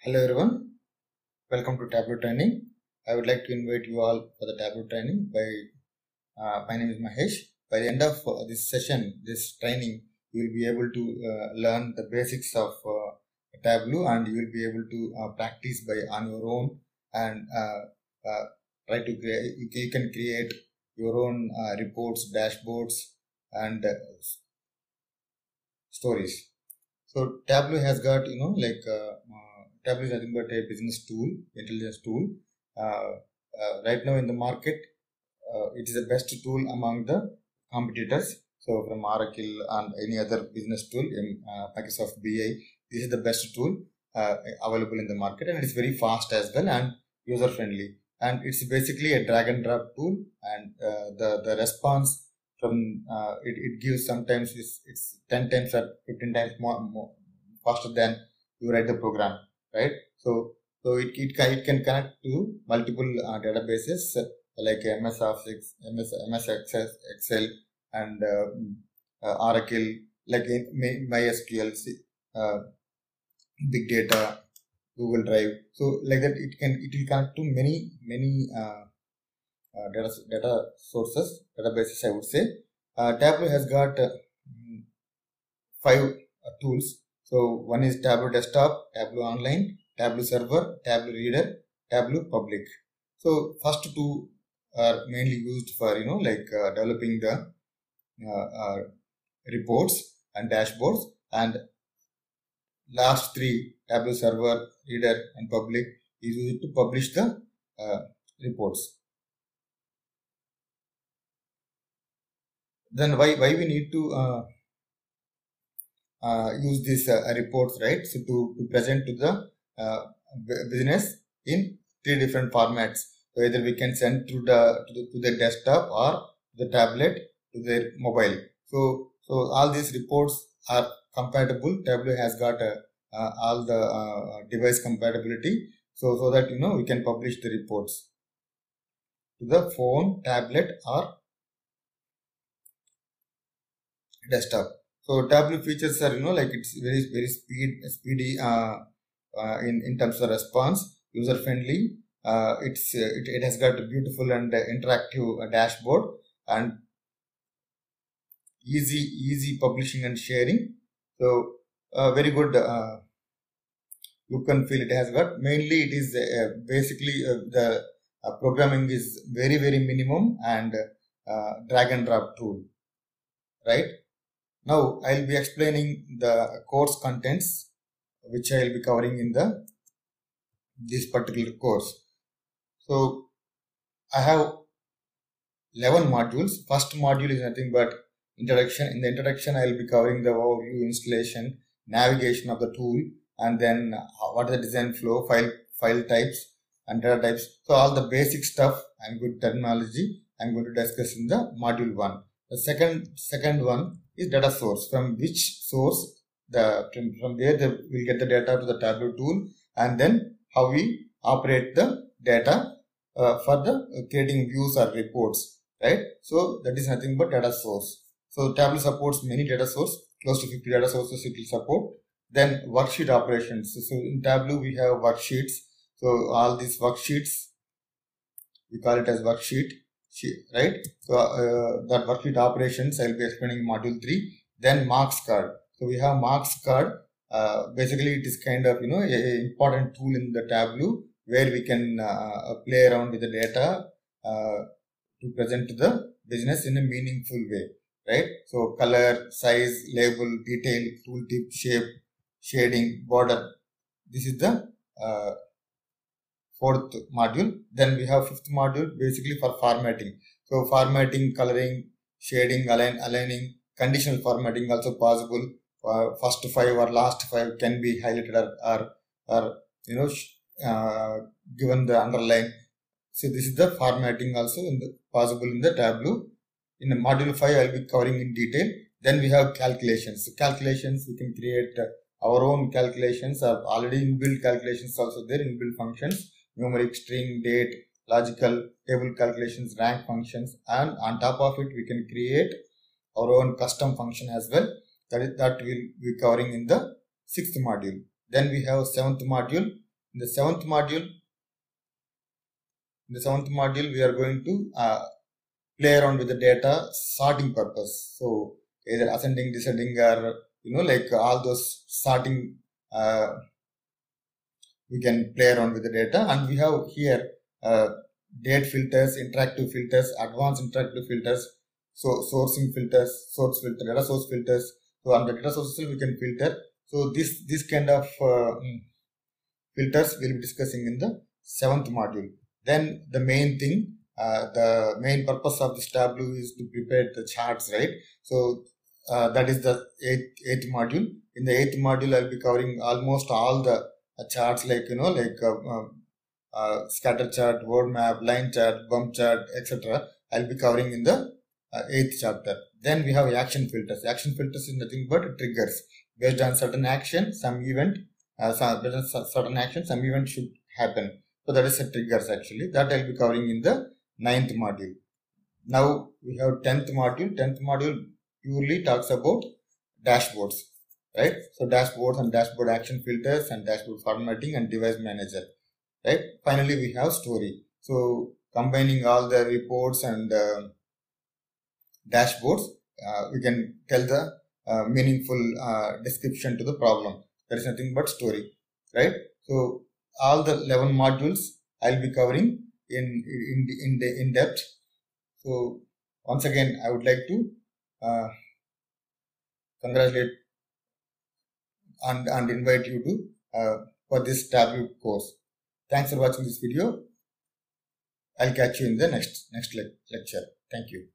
Hello everyone, welcome to Tableau training. I would like to invite you all for the Tableau training. My name is Mahesh. By the end of this session, this training, you will be able to learn the basics of Tableau, and you will be able to practice on your own and try to create. You can create your own reports, dashboards, and stories. So Tableau has got Tableau is nothing but a business tool, intelligence tool. Right now in the market, it is the best tool among the competitors. So from Oracle and any other business tool in Microsoft BI, this is the best tool available in the market, and it's very fast as well and user friendly. And it's basically a drag and drop tool, and the response from it gives sometimes it's 10 times or 15 times more faster than you write the program, right? So it can connect to multiple databases like MS Office, MS Excel, and Oracle, like MySQL, Big Data, Google Drive. So like that, it will connect to many data sources, databases, I would say. Tableau has got 5 tools. So one is Tableau Desktop, Tableau Online, Tableau Server, Tableau Reader, Tableau Public. So first two are mainly used for developing the reports and dashboards, and last 3, Tableau Server, Reader, and Public, is used to publish the reports. Then why we need to use these reports, right? So to present to the business in 3 different formats. So either we can send to the desktop or the tablet to their mobile. So all these reports are compatible. Tableau has got all the device compatibility. So that we can publish the reports to the phone, tablet, or desktop. So Tableau features are it's very speedy in terms of response, user friendly. It has got a beautiful and interactive dashboard, and easy publishing and sharing. So very good look and feel it has got. Mainly it is basically the programming is very minimum, and drag and drop tool, right? Now I will be explaining the course contents which I will be covering in this particular course. So I have 11 modules. First module is nothing but introduction. In the introduction, I will be covering the overview, installation, navigation of the tool, and then what is the design flow, file types, and data types. So all the basic stuff and good terminology I am going to discuss in the module 1. The second one is data source, from which source from where we'll get the data to the Tableau tool, and then how we operate the data for the creating views or reports, right? So that is nothing but data source. So Tableau supports many data sources, close to 50 data sources it will support. Then worksheet operations. So in Tableau we have worksheets. So all these worksheets, we call it as worksheet, right? So that worksheet operations I will be explaining in module 3. Then marks card. So we have marks card. Basically it is kind of a important tool in the Tableau, where we can play around with the data to present to the business in a meaningful way, right? So color, size, label, detail, tooltip, shape, shading, border. This is the 4th module. Then we have 5th module, basically for formatting. So formatting, coloring, shading, aligning, conditional formatting also possible. First 5 or last 5 can be highlighted or given the underline. So this is the formatting also possible in the Tableau. In the module 5 I will be covering in detail. Then we have calculations. So calculations, we can create our own calculations, or already inbuilt calculations also there, inbuilt functions, numeric, string, date, logical, table calculations, rank functions, and on top of it we can create our own custom function as well. That we'll be covering in the 6th module. Then we have 7th module, In the seventh module, we are going to play around with the data sorting purpose. So either ascending, descending, or like all those sorting, we can play around with the data. And we have here date filters, interactive filters, advanced interactive filters, so sourcing filters, source filter, data source filters. So on the data sources we can filter. So this kind of filters we'll be discussing in the seventh module. Then the main thing, the main purpose of this Tableau is to prepare the charts, right? So that is the eighth module. In the eighth module, I'll be covering almost all the charts, like scatter chart, word map, line chart, bump chart, etc. I'll be covering in the eighth chapter. Then we have action filters. Action filters is nothing but triggers. Based on certain action, some event, certain action, some event should happen. So that is a triggers actually. That I'll be covering in the ninth module. Now we have 10th module. 10th module purely talks about dashboards, right? So dashboards and dashboard action filters and dashboard formatting and device manager, right? Finally, we have story. So combining all the reports and dashboards, we can tell the meaningful description to the problem. There is nothing but story, right? So all the 11 modules I'll be covering in depth. So once again, I would like to congratulate and invite you to for this Tableau course. Thanks for watching this video. I'll catch you in the next lecture. Thank you.